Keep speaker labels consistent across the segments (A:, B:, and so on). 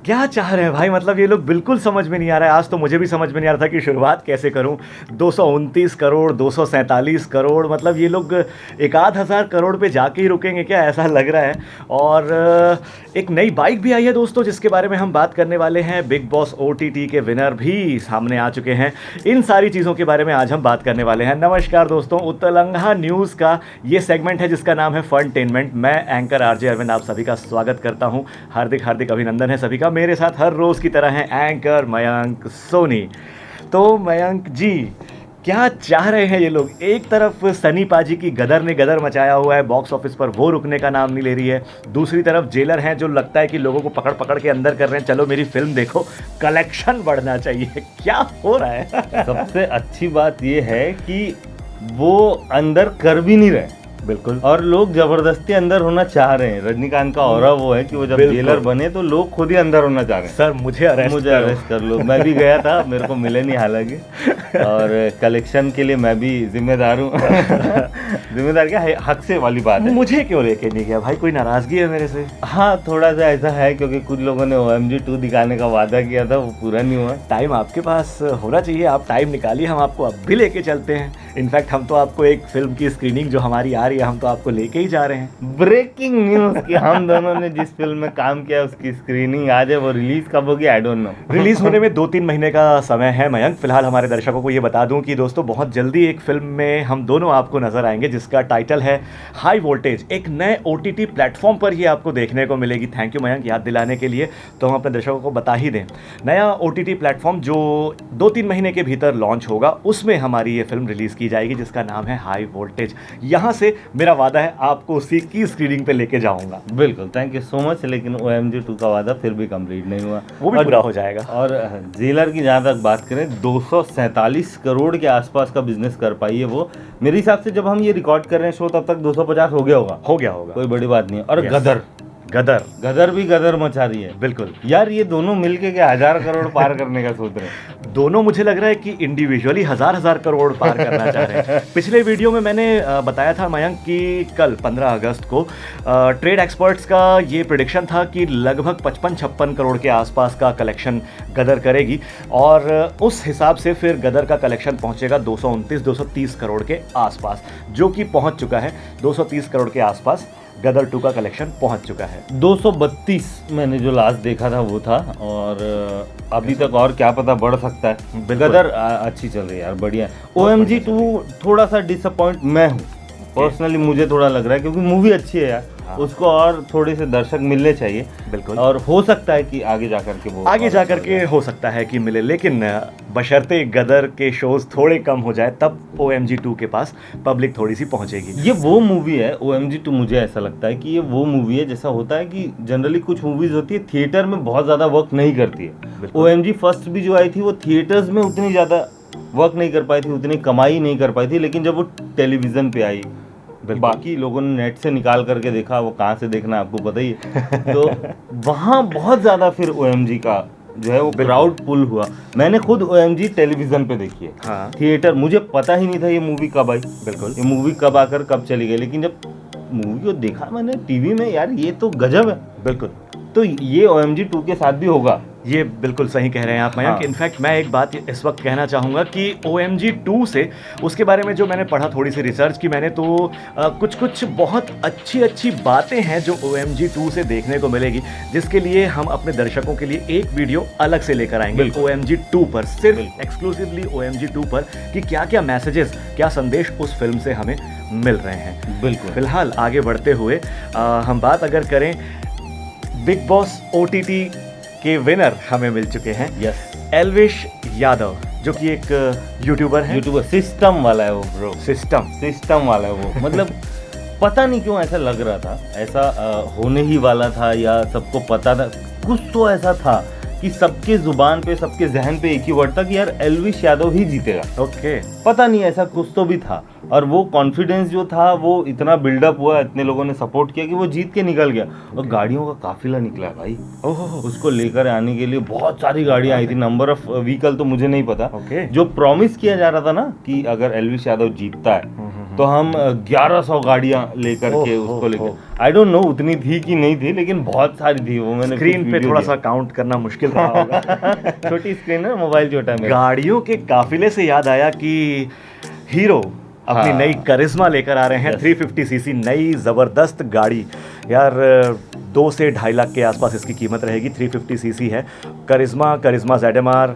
A: क्या चाह रहे हैं भाई, मतलब ये लोग बिल्कुल समझ में नहीं आ रहा है। आज तो मुझे भी समझ में नहीं आ रहा था कि शुरुआत कैसे करूं। 229 करोड़, 247 करोड़, मतलब ये लोग एक आध हज़ार करोड़ पे जाके ही रुकेंगे क्या, ऐसा लग रहा है। और एक नई बाइक भी आई है दोस्तों, जिसके बारे में हम बात करने वाले हैं। बिग बॉस OTT के विनर भी सामने आ चुके हैं। इन सारी चीज़ों के बारे में आज हम बात करने वाले हैं। नमस्कार दोस्तों, उत्तलंघा न्यूज़ का ये सेगमेंट है जिसका नाम है फनटेनमेंट। मैं एंकर RJ अरविंद आप सभी का स्वागत करता हूं। हार्दिक हार्दिक अभिनंदन है सभी का। मेरे साथ हर रोज़ की तरह है एंकर मयंक सोनी। तो मयंक जी, क्या चाह रहे हैं ये लोग? एक तरफ सनी पाजी की गदर ने गदर मचाया हुआ है बॉक्स ऑफिस पर, वो रुकने का नाम नहीं ले रही है। दूसरी तरफ जेलर हैं जो लगता है कि लोगों को पकड़ पकड़ के अंदर कर रहे हैं, चलो मेरी फिल्म देखो, कलेक्शन बढ़ना चाहिए। क्या हो रहा है?
B: सबसे अच्छी बात ये है कि वो अंदर कर भी नहीं रहे,
A: बिल्कुल,
B: और लोग जबरदस्ती अंदर होना चाह रहे हैं। रजनीकांत का ऑरा वो है कि वो जब जेलर बने तो लोग खुद ही अंदर होना चाह रहे हैं।
A: सर मुझे अरेस्ट
B: कर लो। मैं भी गया था, मेरे को मिले नहीं हालांकि, और कलेक्शन के लिए मैं भी जिम्मेदार हूँ। जिम्मेदार क्या है, हक से वाली बात है।
A: मुझे क्यों लेके नहीं गया भाई? कोई नाराजगी है मेरे से?
B: हाँ, थोड़ा सा ऐसा है क्योंकि कुछ लोगों ने OMG 2 दिखाने का वादा किया था, वो पूरा नहीं हुआ।
A: टाइम आपके पास होना चाहिए, आप टाइम निकालिए, हम आपको अब भी लेके चलते हैं। इनफैक्ट हम तो आपको एक फिल्म की स्क्रीनिंग जो हमारी आ रही है, हम तो आपको लेके ही जा रहे हैं।
B: ब्रेकिंग न्यूज कि हम दोनों ने जिस फिल्म में काम किया उसकी स्क्रीनिंग आज है। वो रिलीज कब होगी आई डोंट नो।
A: रिलीज होने में 2-3 महीने का समय है मयंक। फिलहाल हमारे दर्शकों को ये बता दूं कि दोस्तों बहुत जल्दी एक फिल्म में हम दोनों आपको नजर आएंगे जिसका टाइटल है हाई वोल्टेज। एक नए OTT प्लेटफॉर्म पर ये आपको देखने को मिलेगी। थैंक यू मयंक याद दिलाने के लिए। तो हम अपने दर्शकों को बता ही दें, नया OTT प्लेटफॉर्म जो 2-3 महीने के भीतर लॉन्च होगा, उसमें हमारी ये फिल्म रिलीज की जाएगी जिसका नाम है हाई वोल्टेज। यहाँ से मेरा वादा है आपको उसी की स्क्रीनिंग पे लेके जाऊंगा।
B: बिल्कुल, थैंक यू सो मच। लेकिन OMG 2 का वादा फिर भी कंप्लीट नहीं हुआ,
A: वो भी पूरा हो जाएगा।
B: और जेलर की जहाँ तक बात करें, 247 करोड़ के आसपास का बिजनेस कर पाई है वो। मेरे हिसाब से जब हम ये रिकॉर्ड कर रहे हैं शो, तब तक 250 हो गया होगा। कोई बड़ी बात नहीं है। और गदर भी गदर मचा रही है।
A: बिल्कुल
B: यार, ये दोनों मिलके के 1000 करोड़ पार करने का सोच रहे हैं।
A: दोनों मुझे लग रहा है कि इंडिविजुअली हजार करोड़ पार करना चाह रहे हैं। पिछले वीडियो में मैंने बताया था मयंक कि कल 15 अगस्त को ट्रेड एक्सपर्ट्स का ये प्रेडिक्शन था कि लगभग 55-56 करोड़ के आसपास का कलेक्शन गदर करेगी, और उस हिसाब से फिर गदर का कलेक्शन पहुंचेगा 229-230 करोड़ के आसपास, जो कि पहुंच चुका है। 230 करोड़ के आसपास गदर 2 का कलेक्शन पहुंच चुका है।
B: 232 मैंने जो लास्ट देखा था वो था, और अभी तक और क्या पता बढ़ सकता है। गदर अच्छी चल रही है यार, बढ़िया। OMG 2 थोड़ा सा डिसअपॉइंट मैं हूँ पर्सनली, मुझे थोड़ा लग रहा है क्योंकि मूवी अच्छी है यार। उसको और थोड़े से दर्शक मिलने चाहिए।
A: बिल्कुल,
B: और हो सकता है कि आगे जाकर के
A: हो सकता है कि मिले, लेकिन बशर्ते गदर के शोज थोड़े कम हो जाए, तब OMG 2 के पास पब्लिक थोड़ी सी पहुंचेगी।
B: ये वो मूवी है OMG 2, मुझे ऐसा लगता है कि ये वो मूवी है, जैसा होता है कि जनरली कुछ मूवीज होती है थिएटर में बहुत ज्यादा वर्क नहीं करती है। OMG फर्स्ट भी जो आई थी वो थिएटर्स में उतनी ज्यादा वर्क नहीं कर पाई थी, उतनी कमाई नहीं कर पाई थी, लेकिन जब वो टेलीविजन पे आई, बाकी लोगों ने नेट से निकाल करके देखा, वो कहाँ से देखना आपको पता ही है। तो वहाँ बहुत ज़्यादा फिर OMG का जो है वो क्राउड पुल हुआ। मैंने खुद OMG टेलीविजन पे देखी है।
A: हाँ।
B: थिएटर मुझे पता ही नहीं था ये मूवी कब आई।
A: बिल्कुल,
B: ये मूवी कब आकर कब चली गई, लेकिन जब मूवी को देखा मैंने टीवी में, यार ये तो गजब है।
A: बिल्कुल,
B: तो ये OMG 2 के साथ भी होगा।
A: ये बिल्कुल सही कह रहे हैं आप मयंक।
B: हाँ।
A: इनफैक्ट मैं एक बात इस वक्त कहना चाहूँगा कि OMG 2 से उसके बारे में जो मैंने पढ़ा, थोड़ी सी रिसर्च की मैंने, तो कुछ बहुत अच्छी बातें हैं जो OMG 2 से देखने को मिलेगी, जिसके लिए हम अपने दर्शकों के लिए एक वीडियो अलग से लेकर आएंगे OMG 2 पर, सिर्फ एक्सक्लूसिवली OMG 2 पर, कि क्या क्या मैसेजेस, क्या संदेश उस फिल्म से हमें मिल रहे हैं।
B: बिल्कुल।
A: फिलहाल आगे बढ़ते हुए हम बात अगर करें, बिग बॉस OTT के विनर हमें मिल चुके हैं।
B: यस,
A: एल्विश यादव, जो कि एक यूट्यूबर है।
B: सिस्टम वाला है वो ब्रो,
A: सिस्टम
B: वाला है वो। मतलब पता नहीं क्यों ऐसा लग रहा था, ऐसा होने ही वाला था, या सबको पता था, कुछ तो ऐसा था कि सबके जुबान पे, सबके जहन पे एक ही वर्ड था कि यार एल्विश यादव ही जीतेगा।
A: ओके,
B: पता नहीं ऐसा कुछ तो भी था, और वो कॉन्फिडेंस जो था वो इतना बिल्डअप हुआ, इतने लोगों ने सपोर्ट किया कि वो जीत के निकल गया। और गाड़ियों का काफिला निकला भाई।
A: ओहो,
B: उसको लेकर आने के लिए बहुत सारी गाड़ियां आई थी। नंबर ऑफ व्हीकल तो मुझे नहीं पता।
A: ओके।
B: जो प्रॉमिस किया जा रहा था ना कि अगर एल्विश यादव जीतता है तो हम 1100 गाड़ियां लेकर के उसको लेकर, आई डोंट नो उतनी थी कि नहीं थी, लेकिन बहुत सारी थी वो। मैंने
A: स्क्रीन पे थोड़ा सा काउंट करना मुश्किल रहा होगा।
B: छोटी स्क्रीन है, मोबाइल छोटा है मेरा।
A: गाड़ियों के काफिले से याद आया कि हीरो अपनी
B: हाँ।
A: नई करिश्मा लेकर आ रहे हैं।
B: Yes.
A: 350 सीसी नई ज़बरदस्त गाड़ी यार, 2 से 2.5 लाख के आसपास इसकी कीमत रहेगी। 350 सीसी है करिश्मा ZMR।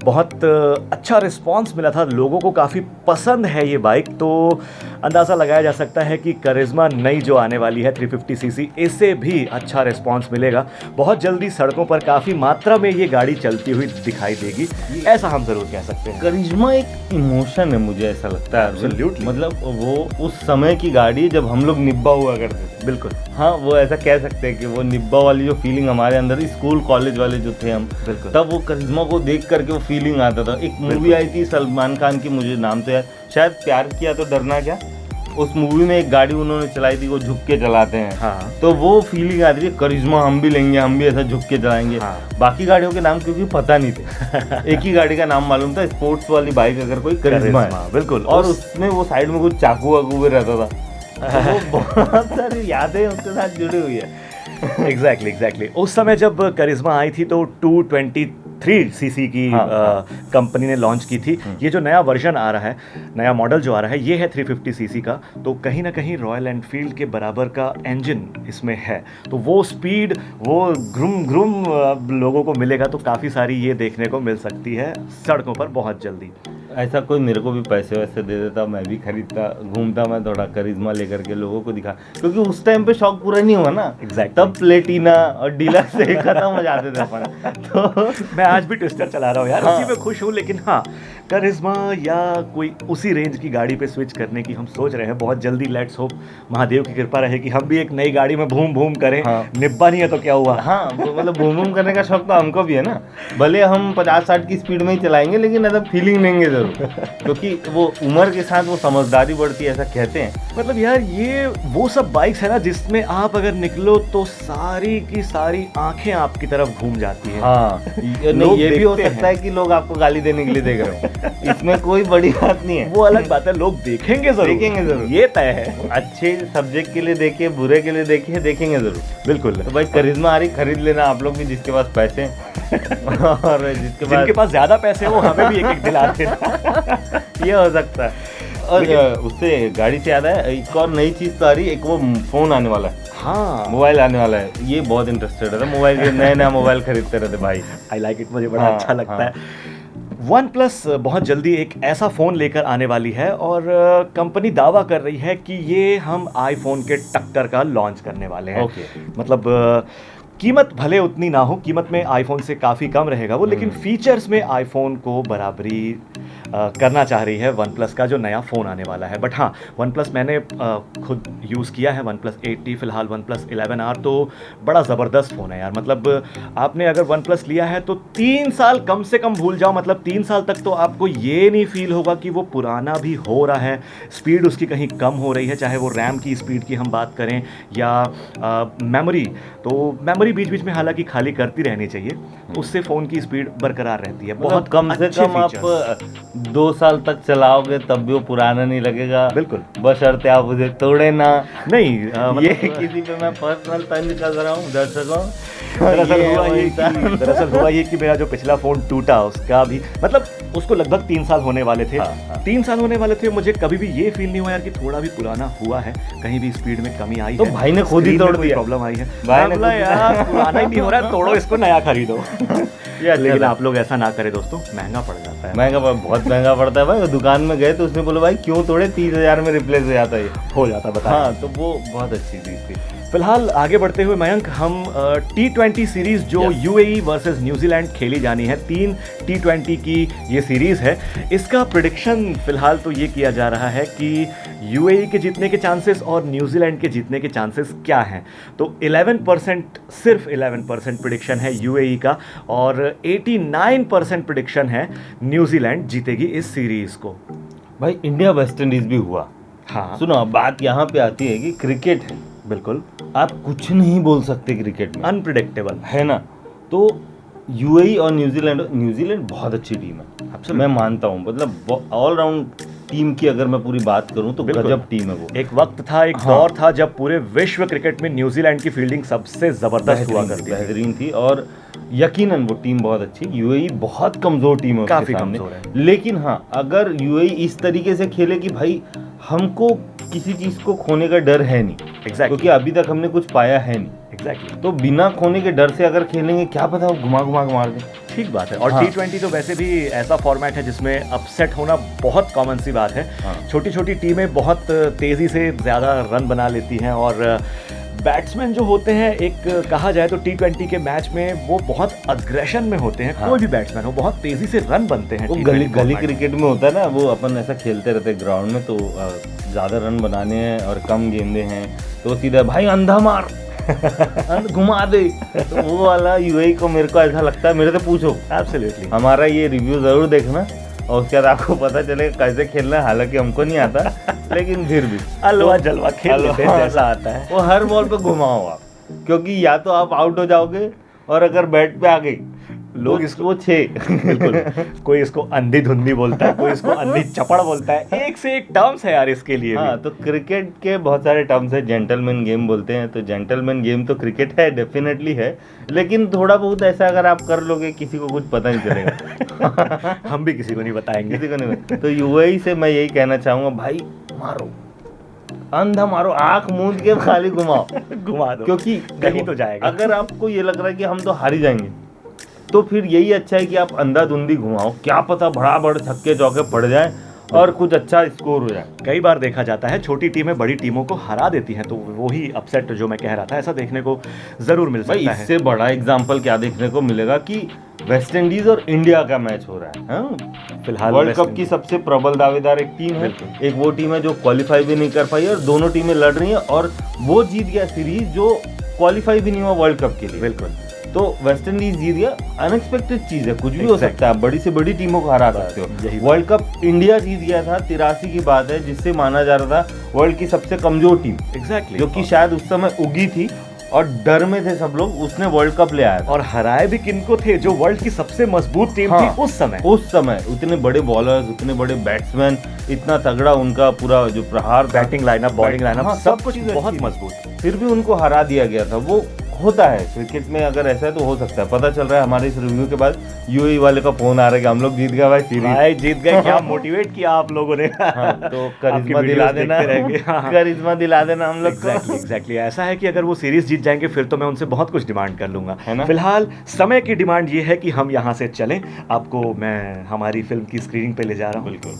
A: बहुत अच्छा रिस्पांस मिला था, लोगों को काफ़ी पसंद है ये बाइक, तो अंदाज़ा लगाया जा सकता है कि करिश्मा नई जो आने वाली है 350 सीसी, इससे भी अच्छा रिस्पांस मिलेगा। बहुत जल्दी सड़कों पर काफ़ी मात्रा में ये गाड़ी चलती हुई दिखाई देगी, ऐसा हम ज़रूर कह सकते हैं।
B: करिश्मा एक इमोशन है, मुझे ऐसा लगता है।
A: Absolutely.
B: मतलब वो उस समय की गाड़ी जब हम लोग निब्बा हुआ करते थे।
A: बिल्कुल,
B: हाँ, वो ऐसा कह सकते हैं कि वो निब्बा वाली जो फीलिंग हमारे अंदर, स्कूल कॉलेज वाले जो थे हम,
A: बिल्कुल।
B: तब वो करिश्मा को देख करके वो फीलिंग आता था। एक मूवी आई थी सलमान खान की, मुझे नाम तो यार, शायद प्यार किया तो डरना क्या, उस मूवी में एक गाड़ी उन्होंने चलाई थी, वो झुक के चलाते हैं।
A: हाँ।
B: तो वो फीलिंग आती थी, करिश्मा हम भी लेंगे, हम भी ऐसा झुक के चलाएंगे।
A: हाँ।
B: बाकी गाड़ियों के नाम क्योंकि पता नहीं थे, एक ही गाड़ी का नाम मालूम था, स्पोर्ट्स वाली बाइक अगर कोई करिश्मा है।
A: बिल्कुल।
B: और उसमें वो साइड में कुछ चाकू वाकू भी रहता था। तो वो बहुत सारी यादें उसके साथ जुड़ी हुई है।
A: एग्जैक्टली। उस समय जब करिश्मा आई थी तो 223 सीसी की
B: हाँ।
A: कंपनी ने लॉन्च की थी। ये जो नया वर्जन आ रहा है, नया मॉडल जो आ रहा है, ये है 350 सीसी का, तो कहीं ना कहीं रॉयल एनफील्ड के बराबर का इंजन इसमें है, तो वो स्पीड, वो ग्रुम लोगों को मिलेगा, तो काफ़ी सारी ये देखने को मिल सकती है सड़कों पर बहुत जल्दी।
B: ऐसा कोई मेरे को भी पैसे वैसे दे देता, मैं भी खरीदता, घूमता मैं थोड़ा करिश्मा लेकर के, लोगों को दिखा, क्योंकि उस टाइम पे शौक पूरा नहीं हुआ ना।
A: Exactly.
B: तब प्लेटिना और डीलर से खत्म हो जाते थे अपन। तो
A: मैं आज भी ट्विस्टर चला रहा हूँ यार,
B: हाँ।
A: उसी में खुश हूँ, लेकिन हाँ, करिश्मा या कोई उसी रेंज की गाड़ी पे स्विच करने की हम सोच रहे हैं बहुत जल्दी। लेट्स होप महादेव की कृपा रहे कि हम भी एक नई गाड़ी में भूम करें।
B: हाँ।
A: निब्बा नहीं है तो क्या हुआ।
B: हाँ, तो मतलब घूम करने का शौक तो हमको भी है ना, भले हम 50-60 की स्पीड में ही चलाएंगे, लेकिन ऐसा फीलिंग लेंगे जरूर, क्योंकि वो उम्र के साथ वो समझदारी बढ़ती है, ऐसा कहते हैं।
A: मतलब यार, ये वो सब बाइक्स है ना जिसमें आप अगर निकलो तो सारी की सारी आंखें आपकी तरफ घूम जाती हैं।
B: हाँ, नहीं,
A: लोग
B: ये भी हो
A: देखते
B: सकता है कि लोग आपको गाली देने के लिए देख रहे हो, इसमें कोई बड़ी बात नहीं है।
A: वो अलग बात है, लोग देखेंगे जरूर, ये तय है।
B: अच्छे सब्जेक्ट के लिए देखिए, बुरे के लिए देखिए, देखेंगे जरूर।
A: बिल्कुल।
B: तो भाई करिश्मा आ रही, खरीद लेना आप लोग भी, जिसके पास पैसे हैं। और
A: जिनके पास ज्यादा पैसे हैं वो हमें भी एक दिला देना।
B: ये हो सकता है। और उससे गाड़ी से याद है, एक और नई चीज तो आ रही है, एक वो फोन आने वाला है,
A: हाँ,
B: मोबाइल आने वाला है। ये बहुत इंटरेस्टेड है, मोबाइल के नया मोबाइल खरीदते रहते भाई।
A: आई लाइक इट, मुझे बड़ा
B: हाँ,
A: अच्छा लगता
B: हाँ।
A: है। वन प्लस बहुत जल्दी एक ऐसा फ़ोन लेकर आने वाली है, और कंपनी दावा कर रही है कि ये हम आईफोन के टक्कर का लॉन्च करने वाले हैं।
B: ओके।
A: मतलब कीमत भले उतनी ना हो, कीमत में आईफोन से काफ़ी कम रहेगा वो, लेकिन फीचर्स में आईफोन को बराबरी करना चाह रही है वन प्लस का जो नया फ़ोन आने वाला है। बट हाँ, वन प्लस मैंने खुद यूज़ किया है, वन प्लस 8T, फ़िलहाल वन प्लस 11R, तो बड़ा ज़बरदस्त फ़ोन है यार। मतलब आपने अगर वन प्लस लिया है तो 3 साल कम से कम भूल जाओ, मतलब 3 साल तक तो आपको ये नहीं फील होगा कि वो पुराना भी हो रहा है, स्पीड उसकी कहीं कम हो रही है, चाहे वो रैम की स्पीड की हम बात करें या मेमोरी। तो मेमोरी बीच बीच में हालांकि खाली करती रहनी चाहिए, उससे फ़ोन की स्पीड बरकरार रहती है। बहुत
B: कम से कम आप 2 साल तक चलाओगे तब भी वो पुराना नहीं लगेगा।
A: बिल्कुल,
B: बशर्ते आप उसे तोड़े ना।
A: नहीं
B: ये किसी पे मैं पर्सनल तंज कर रहा हूँ दर्शकों।
A: दरअसल हुआ ये कि मेरा जो पिछला फ़ोन टूटा, उसका भी मतलब उसको लगभग 3 साल होने वाले थे।
B: हाँ।
A: 3 साल होने वाले थे, मुझे कभी भी ये फील नहीं हुआ यार कि थोड़ा भी पुराना हुआ है, कहीं भी स्पीड में कमी आई
B: तो
A: है।
B: भाई ने खुद ही तोड़ दिया,
A: प्रॉब्लम आई है,
B: भाई ने
A: बोला यार पुराना ही नहीं हो रहा है, तोड़ो इसको, नया खरीदो। लेकिन आप लोग ऐसा ना करें दोस्तों, महंगा पड़ जाता है।
B: बहुत महंगा पड़ता है भाई। दुकान में गए तो उसने बोला भाई क्यों तोड़े, 30,000 में रिप्लेस हो जाता है,
A: हो जाता बता।
B: हाँ, तो वो बहुत अच्छी चीज़ थी।
A: फिलहाल आगे बढ़ते हुए मयंक, हम T20 सीरीज़ जो UAE वर्सेस न्यूजीलैंड खेली जानी है, 3 T20 की ये सीरीज़ है, इसका प्रिडिक्शन फिलहाल तो ये किया जा रहा है कि UAE के जीतने के चांसेस और न्यूजीलैंड के जीतने के चांसेस क्या हैं। तो 11%, सिर्फ 11% प्रिडिक्शन है UAE का, और 89% प्रिडिक्शन है न्यूजीलैंड जीतेगी इस सीरीज़ को।
B: भाई इंडिया वेस्ट इंडीज भी हुआ।
A: हाँ,
B: सुनो, अब बात यहाँ पे आती है कि क्रिकेट है,
A: बिल्कुल
B: आप कुछ नहीं बोल सकते क्रिकेट में,
A: अनप्रिडिक्टेबल
B: है ना। तो यूएई और न्यूजीलैंड बहुत अच्छी टीम है,
A: Absolutely.
B: मैं मानता हूँ, मतलब ऑल राउंड टीम की अगर मैं पूरी बात करूं तो
A: बिल्कुल।
B: गजब टीम है वो।
A: एक वक्त था, एक
B: हाँ।
A: दौर था जब पूरे विश्व क्रिकेट में न्यूजीलैंड की फील्डिंग सबसे जबरदस्त हुआ करती थी।
B: बेहतरीन थी और यकीनन वो टीम बहुत अच्छी। यूएई बहुत कमजोर टीम है उसके
A: काफी
B: सामने।
A: कमजोर है।
B: लेकिन हाँ, अगर यूएई इस तरीके से खेले कि भाई हमको किसी चीज को खोने का डर है नहीं, क्योंकि अभी तक हमने कुछ पाया है नहीं,
A: एग्जैक्टली।
B: तो बिना खोने के डर से अगर खेलेंगे क्या पता वो घुमा घुमा के मार दे।
A: ठीक बात है। और
B: हाँ।
A: T20 तो वैसे भी ऐसा फॉर्मेट है जिसमें अपसेट होना बहुत कॉमन सी बात है।
B: हाँ।
A: छोटी छोटी टीमें बहुत तेजी से ज़्यादा रन बना लेती हैं और बैट्समैन जो होते हैं, एक कहा जाए तो T20 के मैच में वो बहुत अग्रेशन में होते हैं।
B: हाँ।
A: कोई भी बैट्समैन हो, बहुत तेजी से रन बनते हैं।
B: वो
A: T20
B: गली
A: फॉर्मेट में।
B: क्रिकेट में होता है ना, वो अपन ऐसा खेलते रहते ग्राउंड में, तो ज़्यादा रन बनाने हैं और कम गेंदे हैं तो सीधा भाई अंधा मार घुमा दे। तो वो वाला यूएई को मेरे को ऐसा लगता है, मेरे से पूछो,
A: एब्सोल्युटली।
B: हमारा ये रिव्यू ज़रूर देखना और उसके बाद आपको पता चलेगा कैसे खेलना है। हालांकि हमको नहीं आता, लेकिन फिर भी
A: अलवा जलवा खेल लेते हैं
B: हाँ,
A: जैसा आता है।
B: वो हर बॉल पे घुमाओ आप, क्योंकि या तो आप आउट हो जाओगे और अगर बैट पे आ गई
A: लोग इसको
B: वो 6
A: बिल्कुल। कोई इसको अंधी धुंधी बोलता है, कोई इसको अंधी चपड़ बोलता है। एक से एक टर्म्स है यार इसके लिए
B: हाँ,
A: भी।
B: तो क्रिकेट के बहुत सारे टर्म्स है। जेंटलमैन गेम बोलते हैं, तो जेंटलमैन गेम तो क्रिकेट है, डेफिनेटली है, लेकिन थोड़ा बहुत ऐसा अगर आप कर लोगे किसी को कुछ पता नहीं चलेगा।
A: हम भी किसी को नहीं बताएंगे।
B: किसी को नहीं। तो यूएई से मैं यही कहना चाहूंगा, भाई मारो, अंधा मारो, आंख मूंद के खाली घुमाओ,
A: घुमा दो,
B: क्योंकि
A: कहीं तो जाएगा।
B: अगर आपको ये लग रहा है कि हम तो हार ही जाएंगे, तो फिर यही अच्छा है कि आप अंधाधुंधी घुमाओ, क्या पता बड़ा बड़ा छक्के चौके पड़ जाए और कुछ अच्छा स्कोर हो जाए।
A: कई बार देखा जाता है छोटी टीमें बड़ी टीमों को हरा देती हैं, तो वही अपसेट जो मैं कह रहा था, ऐसा देखने को जरूर मिल
B: भाई
A: सकता है।
B: इससे बड़ा एग्जांपल क्या देखने को मिलेगा कि वेस्ट इंडीज और इंडिया का मैच हो रहा है। हाँ?
A: फिलहाल
B: वर्ल्ड
A: वेस्ट
B: कप की
A: इंडीज।
B: सबसे प्रबल दावेदार एक टीम है,
A: बिल्कुल।
B: एक वो टीम है जो क्वालिफाई भी नहीं कर पाई और दोनों टीमें लड़ रही हैं और वो जीत गया सीरीज जो क्वालिफाई भी नहीं हुआ वर्ल्ड कप के लिए।
A: बिल्कुल।
B: तो वेस्ट इंडीज जीत गया, अनएक्सपेक्टेड चीज है, कुछ भी हो
A: Exactly.
B: सकता है, आप बड़ी से बड़ी टीमों को हरा सकते
A: यही
B: हो। वर्ल्ड कप इंडिया जीत गया था 83 की बात है, जिससे माना जा रहा था वर्ल्ड की सबसे कमजोर टीम,
A: एग्जैक्टली।
B: जो कि शायद उस समय उगी थी और डर में थे सब लोग, उसने वर्ल्ड कप ले आया था।
A: और हराए भी किनको थे, जो वर्ल्ड की सबसे मजबूत टीम
B: हाँ,
A: थी उस समय।
B: उस समय उतने बड़े बॉलर्स, उतने बड़े बैट्समैन, इतना तगड़ा उनका पूरा जो प्रहार,
A: बैटिंग लाइनअप, बॉलिंग लाइनअप,
B: हाँ,
A: सब कुछ
B: चीज़
A: बहुत
B: अच्छी थी।
A: मजबूत।
B: फिर भी उनको हरा दिया गया था। वो होता है क्रिकेट में, अगर ऐसा है तो हो सकता है। पता चल रहा है हमारे इस रिव्यू के बाद यूएई वाले का फोन आ रहा है कि हम लोग जीत गए भाई सीरीज।
A: भाई जीत गए, क्या मोटिवेट किया आप लोगों ने।
B: हाँ, तो
A: आपकी
B: करिश्मा
A: वीडियोस
B: दिला देना,
A: देखते रहेंगे। हाँ।
B: करिश्मा दिला देना हम लोग
A: एग्जैक्टली एग्जैक्टली। ऐसा है कि अगर वो सीरीज जीत जाएंगे फिर तो मैं उनसे बहुत कुछ डिमांड कर लूंगा,
B: है ना?
A: फिलहाल समय की डिमांड ये है कि हम यहाँ से चलें। आपको मैं हमारी फिल्म की स्क्रीनिंग पे ले जा रहा हूँ।
B: बिल्कुल।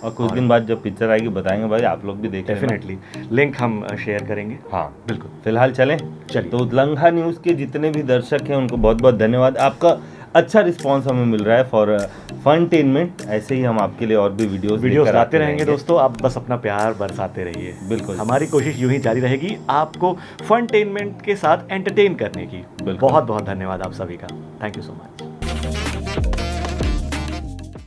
B: और कुछ दिन बाद जब पिक्चर आएगी बताएंगे भाई, आप लोग भी देखें।
A: डेफिनेटली लिंक हम शेयर करेंगे।
B: हाँ
A: बिल्कुल।
B: फिलहाल चलें।
A: चलिए।
B: तो लंघा न्यूज़ के जितने भी दर्शक हैं उनको बहुत बहुत धन्यवाद। आपका अच्छा रिस्पांस हमें मिल रहा है फॉर फनटेनमेंट। ऐसे ही हम आपके लिए और भी वीडियोस
A: लाते रहेंगे दोस्तों, आप बस अपना प्यार बरसाते रहिए।
B: बिल्कुल।
A: हमारी कोशिश यूं ही जारी रहेगी आपको फनटेनमेंट के साथ एंटरटेन करने की।
B: बिल्कुल।
A: बहुत बहुत धन्यवाद आप सभी का। Thank you so much.